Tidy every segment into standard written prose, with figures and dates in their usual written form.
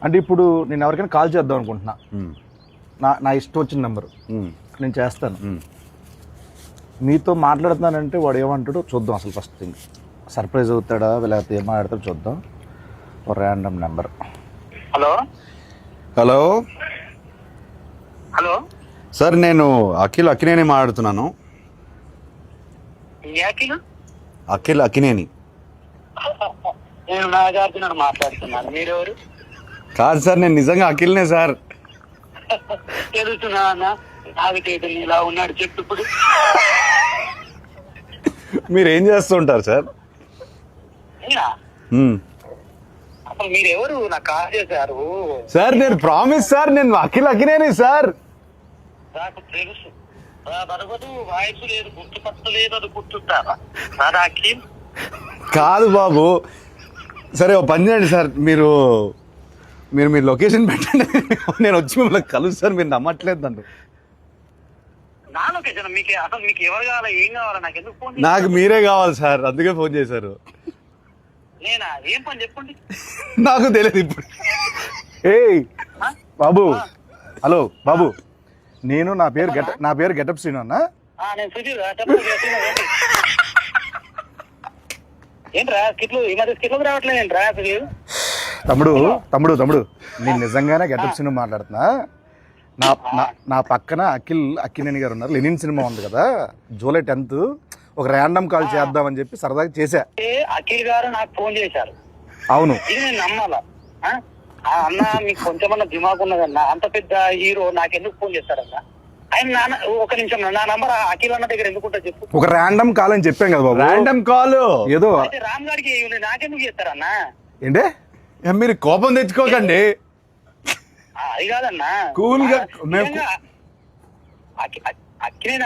అంటే ఇప్పుడు నేను ఎవరికైనా కాల్ చేద్దాం అనుకుంటున్నా, నా ఇష్టం వచ్చిన నెంబరు నేను చేస్తాను. మీతో మాట్లాడుతున్నానంటే వాడు ఏమంటాడో చూద్దాం. అసలు ఫస్ట్ థింగ్ సర్ప్రైజ్ అవుతాడా లేకపోతే ఏం మాట్లాడతాడో చూద్దాం. ఒక random number. Hello hello hello sir, నేను అఖినేని మాట్లాడుతున్నాను. అఖిల్ అఖినేని. నేను నాగార్జున మాట్లాడుతున్నాను. మీరెవరు? కాదు సార్, నేను నిజంగా అఖిల్నే సార్. తెలుస్తున్నా అన్న, నాగచేతులు ఇలా ఉన్నాడు చెప్పు ఇప్పుడు. మీరు ఏం చేస్తుంటారు సార్? అసలు మీరెవరు? నాకు కాల్ చేశారు సార్, నేను ప్రామిస్ సార్, నేను అఖిల్ అఖినేని సార్. నాకు తెలుసు. బరగదు, వాయిస్ లేదు, గుర్తుపట్టలేదు, అది గుర్తుంటారా సార్? అఖిల్ కాదు బాబు. సరే ఓ పని చేయండి సార్, మీరు మీ లొకేషన్ పెట్టండి, నేను వచ్చి మిమ్మల్ని కలుస్తాను. మీరు నమ్మట్లేదు నన్ను. నా లొకేషన్ మీకు అసలు మీకు ఎవరు కావాలా, ఏం కావాలా? నాకు ఎందుకు ఫోన్? నాకు మీరే కావాలి సార్, అందుకే ఫోన్ చేశారు. నేనా? ఏం పని చెప్పండి. నాకు తెలియదు ఇప్పుడు. ఏయ్ బాబు, హలో బాబు, నేను నా పేరు గెటప్ శ్రీను అన్న. నేను సుధీర్. ఏంట్రా స్కిట్లు ఈ మధ్య స్కిట్లు రావట్లేదు ఏంట్రా సుధీర్? తమ్ముడు నేను నిజంగానే గెటప్ శ్రీను మాట్లాడుతున్నా. నా పక్కన అక్కినేని గారు ఉన్నారు. లెనిన్ సినిమా ఉంది కదా, జూలై 10th ఒక ర్యాండమ్ కాల్ చేద్దామని చెప్పి సరదాగా చేశా. అఖిల్ గారు నాకు ఫోన్ చేశారు. అవును, ఇది నేను నమ్మాలా? అన్న మీకు కొంచెమన్నా దిమాగ్ ఉన్నదన్నా, అంత పెద్ద హీరో నాకెందుకు ఫోన్ చేస్తారన్నా? ఆయన ఒక నిమిషం, నా నంబర్ అఖిల్ అన్న దగ్గర ఎందుకుంటా చెప్పు. ఒక ర్యాండమ్ కాల్ అని చెప్పాం కదా బాబు. ర్యాండమ్ కాల్ ఏదో అయితే రామ్ గారికి నాకెందుకు చేస్తారన్నా? ఏంటే మీరు కోపం తెచ్చుకోకండి. అది కాదన్నా, కూల్ గా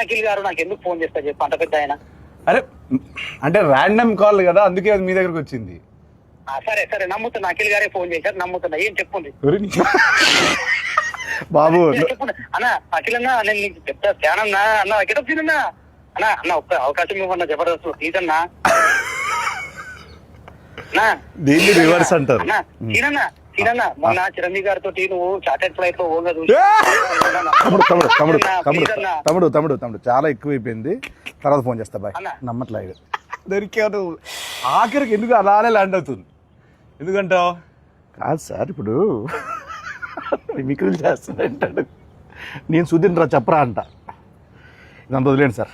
అఖిల్ గారు నాకు ఎందుకు ఫోన్ చేస్తారు చెప్పు, అంత పెద్ద ఆయన. అరే అంటే ర్యాండమ్ కాల్ కదా, అందుకే అది మీ దగ్గరకు వచ్చింది. సరే నమ్ముతున్నా, అఖిల్ గారే ఫోన్ చేశారు, నమ్ముతున్నా. ఏం చెప్పుంది బాబు? చెప్పండి అన్న. అఖిల్ అన్న, నేను నీకు చెప్తా ధ్యానన్నా అన్న, గెటప్ సీనన్నా అన్న ఒక్క అవకాశం ఇవ్వన్నా, జబర్దస్త్ ప్లీజ్ అన్నా. దీన్ని రివర్స్ అంటారు. సీనన్నా మొన్న చిరంజీవి గారితో నువ్వు చార్టెడ్ ఫ్లైట్ లో ఓగా చూసి. తమ్ముడు చాలా ఎక్కువైపోయింది, తర్వాత ఫోన్ చేస్తా బాయ్. నమ్మట్లేదు. దొరికాను ఆఖరికి. ఎందుకు అలానే ల్యాండ్ అవుతుంది? ఎందుకంటావు? కాదు సార్, ఇప్పుడు మిమిక్రీలు చేస్తానంటాడు, నేను సుధీర్ రా చెప్పరా అంట. ఇదంతా వదిలేండి సార్.